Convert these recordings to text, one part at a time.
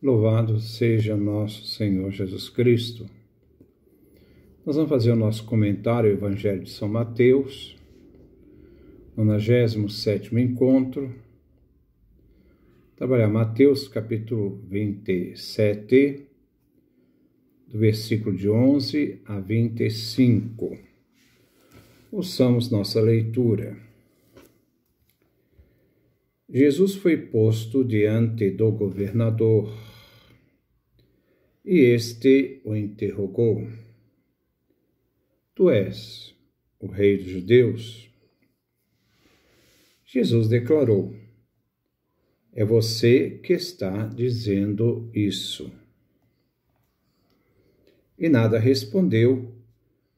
Louvado seja nosso Senhor Jesus Cristo. Nós vamos fazer o nosso comentário ao Evangelho de São Mateus, 97º encontro. Trabalhar Mateus, capítulo 27, do versículo de 11 a 25. Ouçamos nossa leitura. Jesus foi posto diante do governador, e este o interrogou: Tu és o rei dos judeus? Jesus declarou: É você que está dizendo isso. E nada respondeu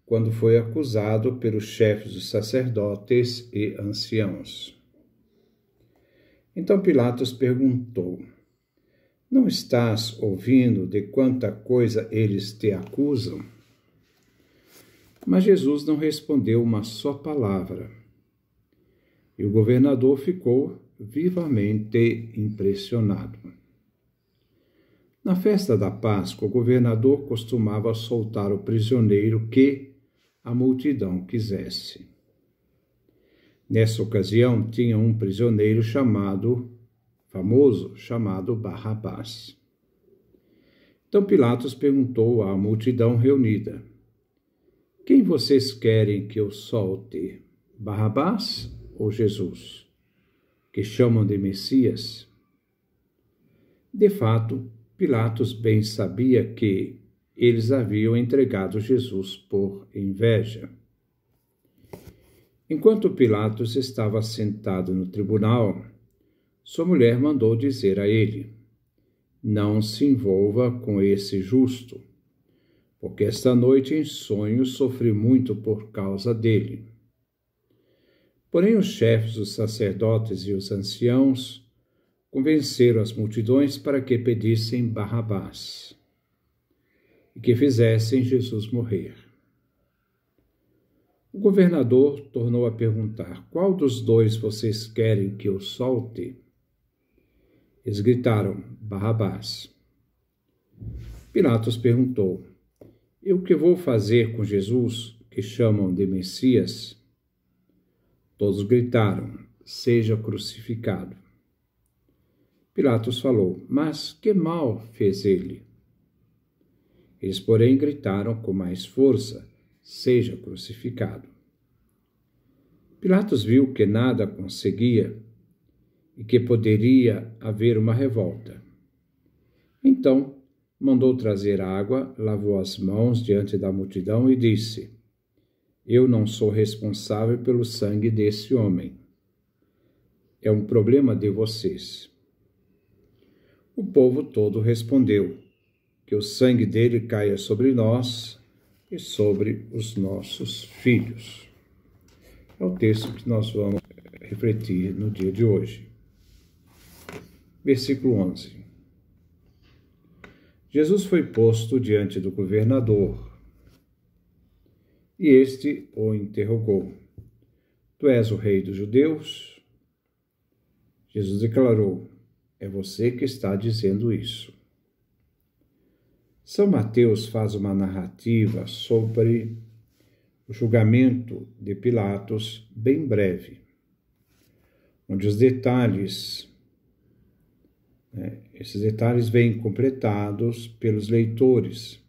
quando foi acusado pelos chefes dos sacerdotes e anciãos. Então Pilatos perguntou: Não estás ouvindo de quanta coisa eles te acusam? Mas Jesus não respondeu uma só palavra. E o governador ficou vivamente impressionado. Na festa da Páscoa, o governador costumava soltar o prisioneiro que a multidão quisesse. Nessa ocasião, tinha um prisioneiro famoso chamado Barrabás. Então Pilatos perguntou à multidão reunida: Quem vocês querem que eu solte, Barrabás ou Jesus, que chamam de Messias? De fato, Pilatos bem sabia que eles haviam entregado Jesus por inveja. Enquanto Pilatos estava sentado no tribunal, sua mulher mandou dizer a ele: Não se envolva com esse justo, porque esta noite em sonho sofri muito por causa dele. Porém, os chefes dos sacerdotes e os anciãos convenceram as multidões para que pedissem Barrabás e que fizessem Jesus morrer. O governador tornou a perguntar: Qual dos dois vocês querem que eu solte? Eles gritaram: Barrabás. Pilatos perguntou: E o que vou fazer com Jesus, que chamam de Messias? Todos gritaram: Seja crucificado. Pilatos falou: Mas que mal fez ele? Eles, porém, gritaram com mais força: Seja crucificado. Pilatos viu que nada conseguia e que poderia haver uma revolta. Então, mandou trazer água, lavou as mãos diante da multidão e disse: Eu não sou responsável pelo sangue desse homem. É um problema de vocês. O povo todo respondeu: Que o sangue dele caia sobre nós e sobre os nossos filhos. É o texto que nós vamos refletir no dia de hoje. Versículo 11. Jesus foi posto diante do governador, e este o interrogou: Tu és o rei dos judeus? Jesus declarou: É você que está dizendo isso. São Mateus faz uma narrativa sobre o julgamento de Pilatos bem breve, onde os detalhes, esses detalhes vêm completados pelos leitores.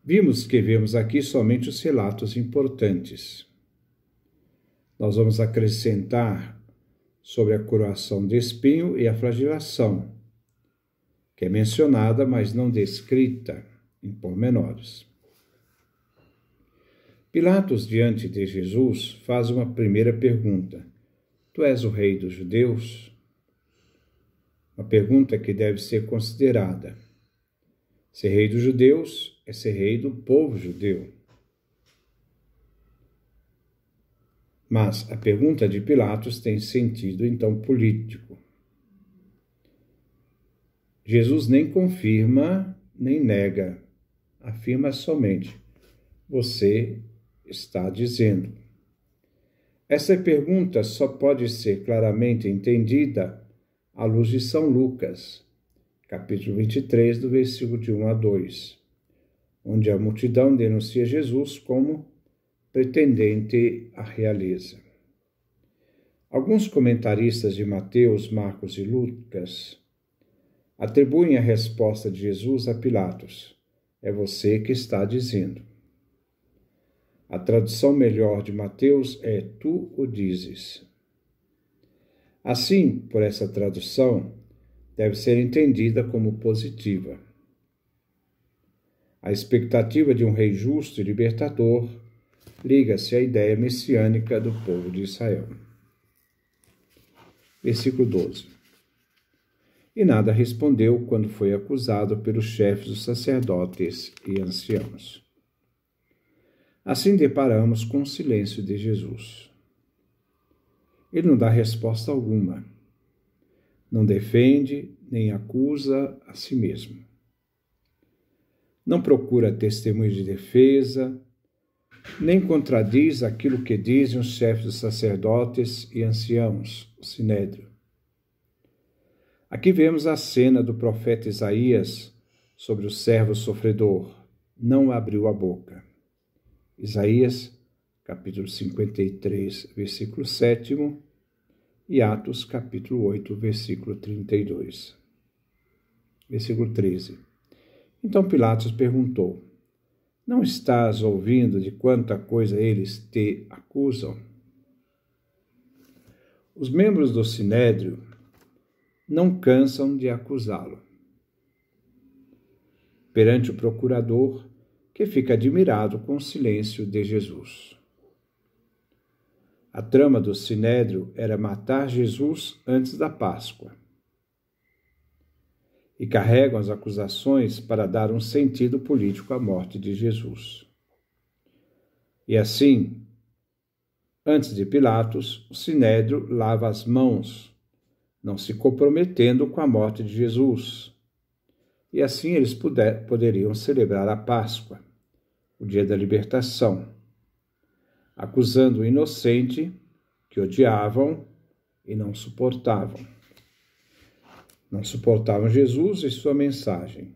Vimos aqui somente os relatos importantes. Nós vamos acrescentar sobre a coroação de espinho e a flagelação, que é mencionada, mas não descrita em pormenores. Pilatos, diante de Jesus, faz uma primeira pergunta: Tu és o rei dos judeus? Uma pergunta que deve ser considerada. Ser rei dos judeus é ser rei do povo judeu. Mas a pergunta de Pilatos tem sentido, então, político. Jesus nem confirma, nem nega, afirma somente: Você está dizendo. Essa pergunta só pode ser claramente entendida à luz de São Lucas, capítulo 23, do versículo de 1 a 2, onde a multidão denuncia Jesus como pretendente à realeza. Alguns comentaristas de Mateus, Marcos e Lucas atribuem a resposta de Jesus a Pilatos: é você que está dizendo. A tradução melhor de Mateus é: tu o dizes. Assim, por essa tradução, deve ser entendida como positiva. A expectativa de um rei justo e libertador liga-se à ideia messiânica do povo de Israel. Versículo 12. E nada respondeu quando foi acusado pelos chefes dos sacerdotes e anciãos. Assim deparamos com o silêncio de Jesus. Ele não dá resposta alguma. Não defende nem acusa a si mesmo. Não procura testemunho de defesa, nem contradiz aquilo que dizem os chefes dos sacerdotes e anciãos, o Sinédrio. Aqui vemos a cena do profeta Isaías sobre o servo sofredor. Não abriu a boca. Isaías, capítulo 53, versículo 7, e Atos, capítulo 8, versículo 32. Versículo 13. Então Pilatos perguntou: não estás ouvindo de quanta coisa eles te acusam? Os membros do Sinédrio não cansam de acusá-lo. Perante o procurador, que fica admirado com o silêncio de Jesus. A trama do Sinédrio era matar Jesus antes da Páscoa. E carregam as acusações para dar um sentido político à morte de Jesus. E assim, antes de Pilatos, o Sinédrio lava as mãos, não se comprometendo com a morte de Jesus. E assim eles poderiam celebrar a Páscoa, o dia da libertação, acusando o inocente que odiavam e não suportavam. Não suportavam Jesus e sua mensagem.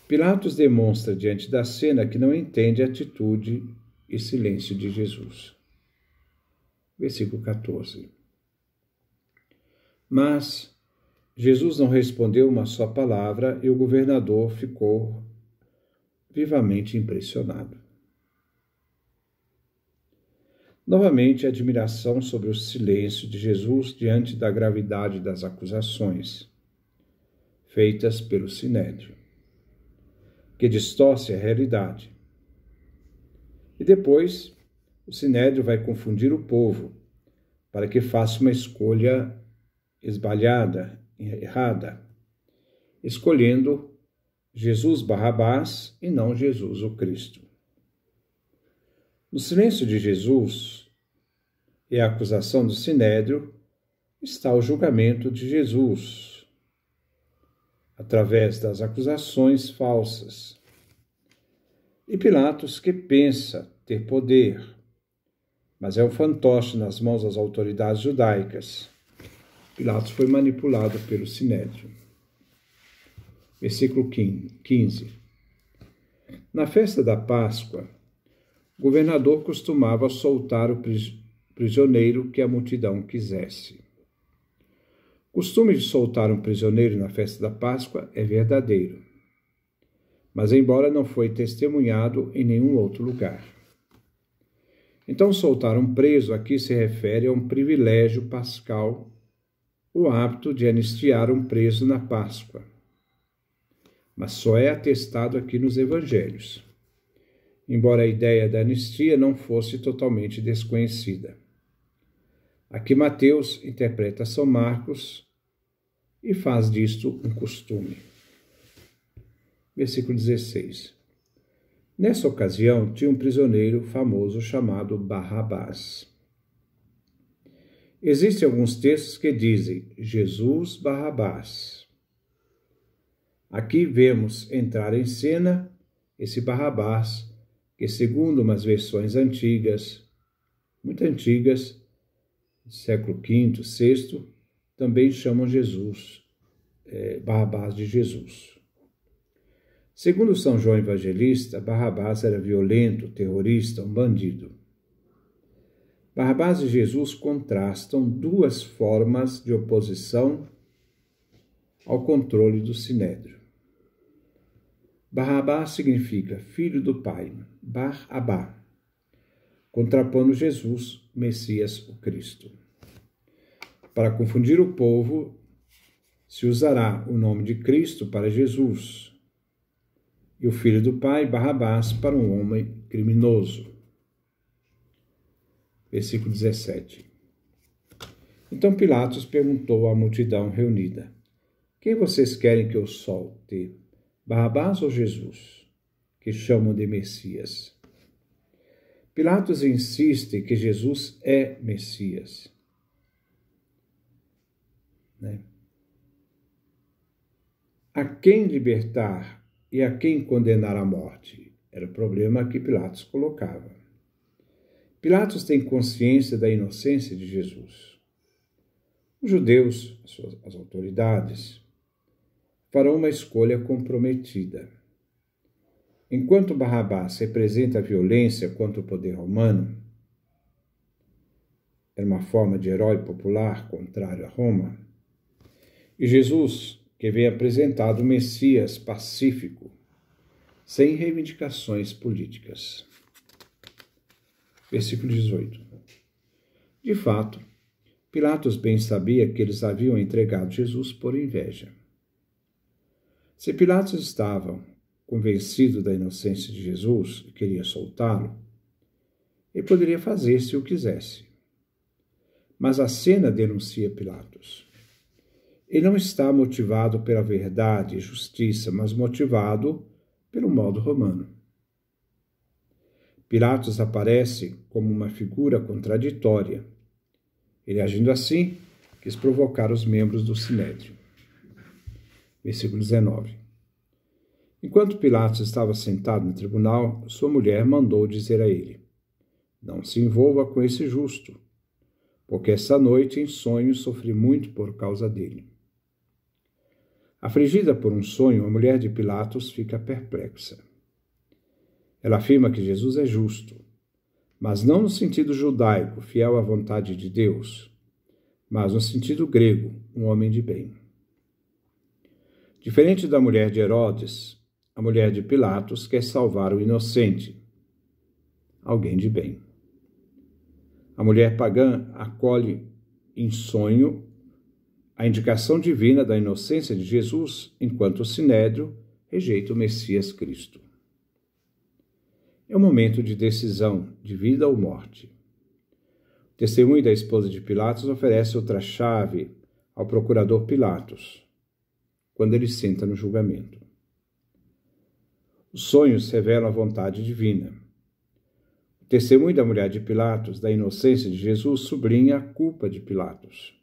Pilatos demonstra diante da cena que não entende a atitude e silêncio de Jesus. Versículo 14. Mas Jesus não respondeu uma só palavra e o governador ficou vivamente impressionado. Novamente, a admiração sobre o silêncio de Jesus diante da gravidade das acusações feitas pelo Sinédrio, que distorce a realidade. E depois, o Sinédrio vai confundir o povo para que faça uma escolha esbalhada, errada, escolhendo Jesus Barrabás e não Jesus o Cristo. No silêncio de Jesus e a acusação do Sinédrio está o julgamento de Jesus, através das acusações falsas. E Pilatos, que pensa ter poder, mas é um fantoche nas mãos das autoridades judaicas. Pilatos foi manipulado pelo Sinédrio. Versículo 15. Na festa da Páscoa, o governador costumava soltar o prisioneiro que a multidão quisesse. O costume de soltar um prisioneiro na festa da Páscoa é verdadeiro, mas embora não foi testemunhado em nenhum outro lugar. Então, soltar um preso aqui se refere a um privilégio pascal, o hábito de anistiar um preso na Páscoa. Mas só é atestado aqui nos Evangelhos, embora a ideia da anistia não fosse totalmente desconhecida. Aqui Mateus interpreta São Marcos e faz disto um costume. Versículo 16. Nessa ocasião, tinha um prisioneiro famoso chamado Barrabás. Existem alguns textos que dizem Jesus Barrabás. Aqui vemos entrar em cena esse Barrabás, que segundo umas versões antigas, muito antigas, século V, VI, também chamam Jesus, Barrabás de Jesus. Segundo São João Evangelista, Barrabás era violento, terrorista, um bandido. Barrabás e Jesus contrastam duas formas de oposição ao controle do sinédrio. Barrabás significa filho do pai, Bar-Abá, contrapondo Jesus, Messias, o Cristo. Para confundir o povo, se usará o nome de Cristo para Jesus e o filho do pai, Barrabás, para um homem criminoso. Versículo 17. Então Pilatos perguntou à multidão reunida: quem vocês querem que eu solte, Barrabás ou Jesus, que chamam de Messias? Pilatos insiste que Jesus é Messias. A quem libertar e a quem condenar à morte? Era o problema que Pilatos colocava. Pilatos tem consciência da inocência de Jesus. Os judeus, as autoridades, farão uma escolha comprometida. Enquanto Barrabás representa a violência contra o poder romano, era uma forma de herói popular contrário a Roma, e Jesus, que vem apresentado o Messias pacífico, sem reivindicações políticas. Versículo 18. De fato, Pilatos bem sabia que eles haviam entregado Jesus por inveja. Se Pilatos estava convencido da inocência de Jesus e queria soltá-lo, ele poderia fazer se o quisesse. Mas a cena denuncia Pilatos. Ele não está motivado pela verdade e justiça, mas motivado pelo modo romano. Pilatos aparece como uma figura contraditória. Ele, agindo assim, quis provocar os membros do Sinédrio. Versículo 19. Enquanto Pilatos estava sentado no tribunal, sua mulher mandou dizer a ele: não se envolva com esse justo, porque essa noite em sonho sofri muito por causa dele. Afligida por um sonho, a mulher de Pilatos fica perplexa. Ela afirma que Jesus é justo, mas não no sentido judaico, fiel à vontade de Deus, mas no sentido grego, um homem de bem. Diferente da mulher de Herodes, a mulher de Pilatos quer salvar o inocente, alguém de bem. A mulher pagã acolhe em sonho a indicação divina da inocência de Jesus, enquanto o Sinédrio rejeita o Messias Cristo. É um momento de decisão, de vida ou morte. O testemunho da esposa de Pilatos oferece outra chave ao procurador Pilatos, quando ele senta no julgamento. Os sonhos revelam a vontade divina. O testemunho da mulher de Pilatos, da inocência de Jesus, sublinha a culpa de Pilatos.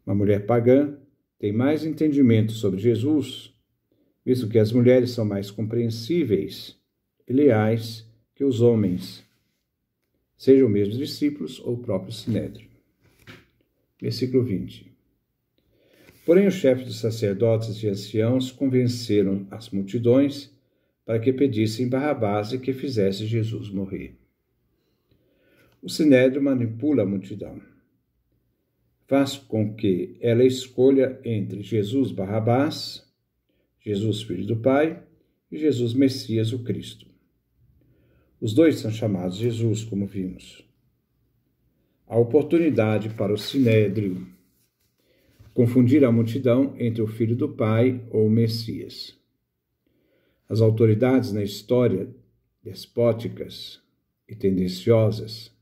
Uma mulher pagã tem mais entendimento sobre Jesus, visto que as mulheres são mais compreensíveis e leais que os homens, sejam mesmo discípulos ou o próprio Sinédrio. Versículo 20. Porém, os chefes dos sacerdotes e anciãos convenceram as multidões para que pedissem Barrabás e que fizesse Jesus morrer. O Sinédrio manipula a multidão. Faz com que ela escolha entre Jesus Barrabás, Jesus Filho do Pai, e Jesus Messias, o Cristo. Os dois são chamados Jesus, como vimos. A oportunidade para o Sinédrio confundir a multidão entre o Filho do Pai ou o Messias. As autoridades na história, despóticas e tendenciosas,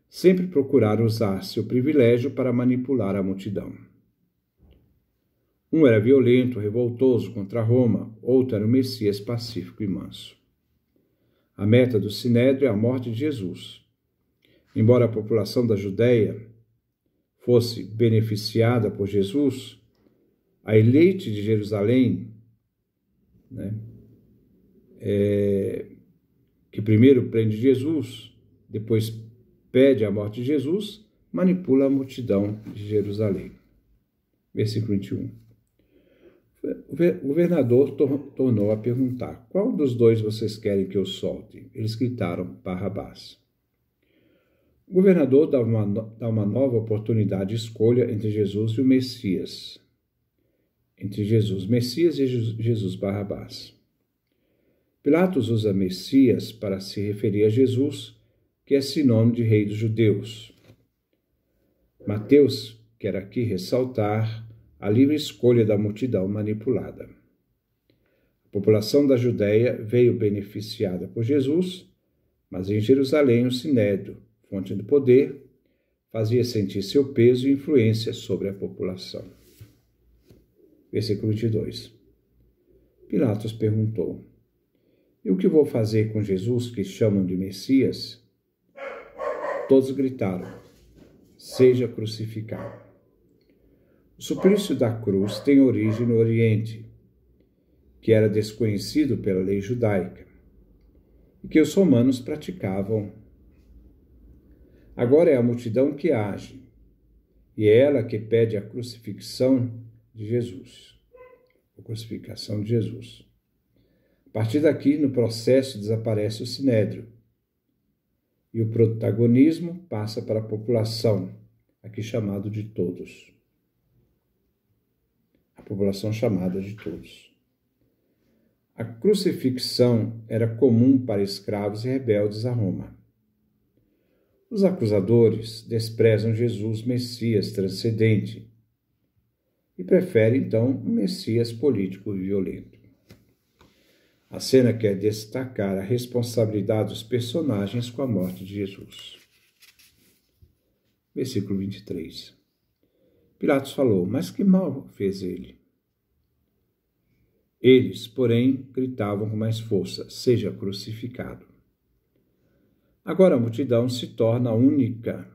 sempre procuraram usar seu privilégio para manipular a multidão. Um era violento, revoltoso contra Roma, outro era o Messias pacífico e manso. A meta do Sinédrio é a morte de Jesus. Embora a população da Judéia fosse beneficiada por Jesus, a elite de Jerusalém, que primeiro prende Jesus, depois pede a morte de Jesus, manipula a multidão de Jerusalém. Versículo 21. O governador tornou a perguntar: qual dos dois vocês querem que eu solte? Eles gritaram: Barrabás. O governador dá uma nova oportunidade de escolha entre Jesus e o Messias. Entre Jesus Messias e Jesus Barrabás. Pilatos usa Messias para se referir a Jesus, que é sinônimo de Rei dos Judeus. Mateus quer aqui ressaltar a livre escolha da multidão manipulada. A população da Judéia veio beneficiada por Jesus, mas em Jerusalém o Sinédrio, fonte do poder, fazia sentir seu peso e influência sobre a população. Versículo 22. Pilatos perguntou: e o que vou fazer com Jesus que chamam de Messias? Todos gritaram: seja crucificado. O suplício da cruz tem origem no Oriente, que era desconhecido pela lei judaica, e que os romanos praticavam. Agora é a multidão que age, e é ela que pede a crucificação de Jesus. A crucificação de Jesus. A partir daqui, no processo, desaparece o Sinédrio, e o protagonismo passa para a população, aqui chamado de todos. A população chamada de todos. A crucifixão era comum para escravos e rebeldes a Roma. Os acusadores desprezam Jesus, Messias transcendente, e preferem, então, um Messias político e violento. A cena quer destacar a responsabilidade dos personagens com a morte de Jesus. Versículo 23. Pilatos falou: mas que mal fez ele? Eles, porém, gritavam com mais força: seja crucificado. Agora a multidão se torna a única,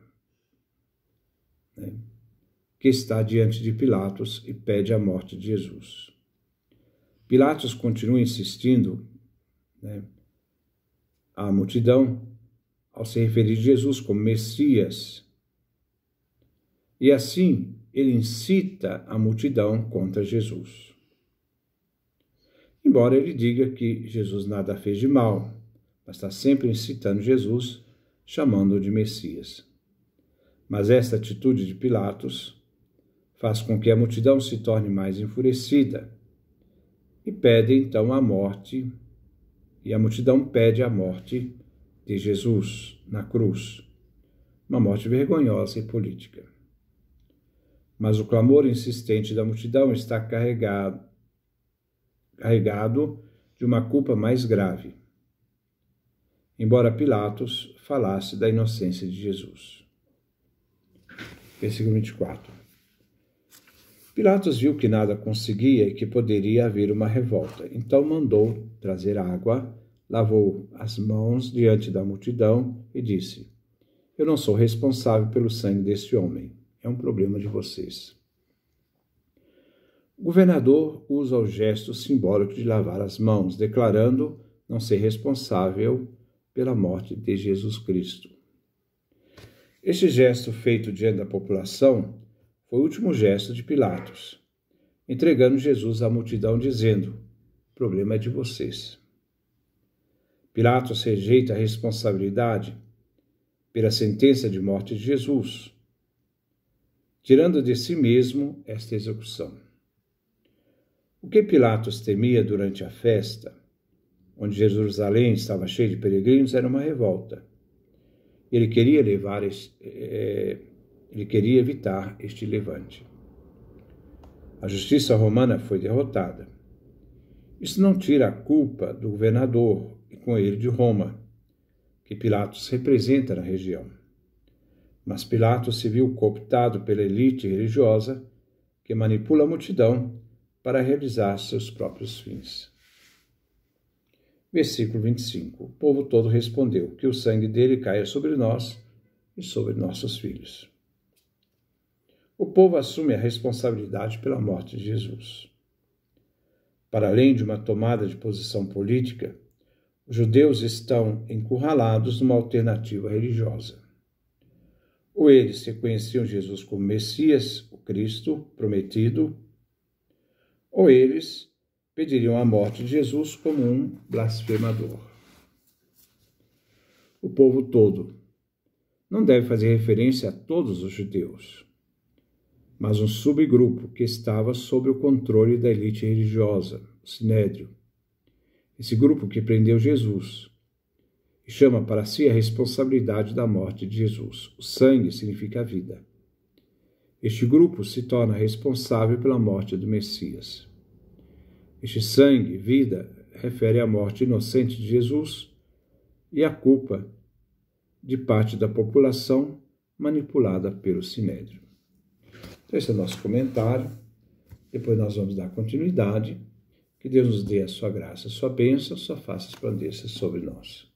que está diante de Pilatos e pede a morte de Jesus. Pilatos continua insistindo, à multidão ao se referir a Jesus como Messias. E assim ele incita a multidão contra Jesus. Embora ele diga que Jesus nada fez de mal, mas está sempre incitando Jesus, chamando-o de Messias. Mas esta atitude de Pilatos faz com que a multidão se torne mais enfurecida e pede então a morte, e a multidão pede a morte de Jesus na cruz, uma morte vergonhosa e política. Mas o clamor insistente da multidão está carregado de uma culpa mais grave, embora Pilatos falasse da inocência de Jesus. Versículo 24. Pilatos viu que nada conseguia e que poderia haver uma revolta. Então mandou trazer água, lavou as mãos diante da multidão e disse: eu não sou responsável pelo sangue deste homem. É um problema de vocês. O governador usa o gesto simbólico de lavar as mãos, declarando não ser responsável pela morte de Jesus Cristo. Este gesto feito diante da população foi o último gesto de Pilatos, entregando Jesus à multidão, dizendo: o problema é de vocês. Pilatos rejeita a responsabilidade pela sentença de morte de Jesus, tirando de si mesmo esta execução. O que Pilatos temia durante a festa, onde Jerusalém estava cheio de peregrinos, era uma revolta. Ele queria evitar este levante. A justiça romana foi derrotada. Isso não tira a culpa do governador e com ele de Roma, que Pilatos representa na região. Mas Pilatos se viu cooptado pela elite religiosa que manipula a multidão para realizar seus próprios fins. Versículo 25. O povo todo respondeu: que o sangue dele caia sobre nós e sobre nossos filhos. O povo assume a responsabilidade pela morte de Jesus. Para além de uma tomada de posição política, os judeus estão encurralados numa alternativa religiosa. Ou eles reconheciam Jesus como Messias, o Cristo prometido, ou eles pediriam a morte de Jesus como um blasfemador. O povo todo não deve fazer referência a todos os judeus, mas um subgrupo que estava sob o controle da elite religiosa, o Sinédrio. Esse grupo que prendeu Jesus e chama para si a responsabilidade da morte de Jesus. O sangue significa a vida. Este grupo se torna responsável pela morte do Messias. Este sangue, vida, refere à morte inocente de Jesus e à culpa de parte da população manipulada pelo Sinédrio. Então, esse é o nosso comentário. Depois nós vamos dar continuidade. Que Deus nos dê a sua graça, a sua bênção, a sua face resplandeça sobre nós.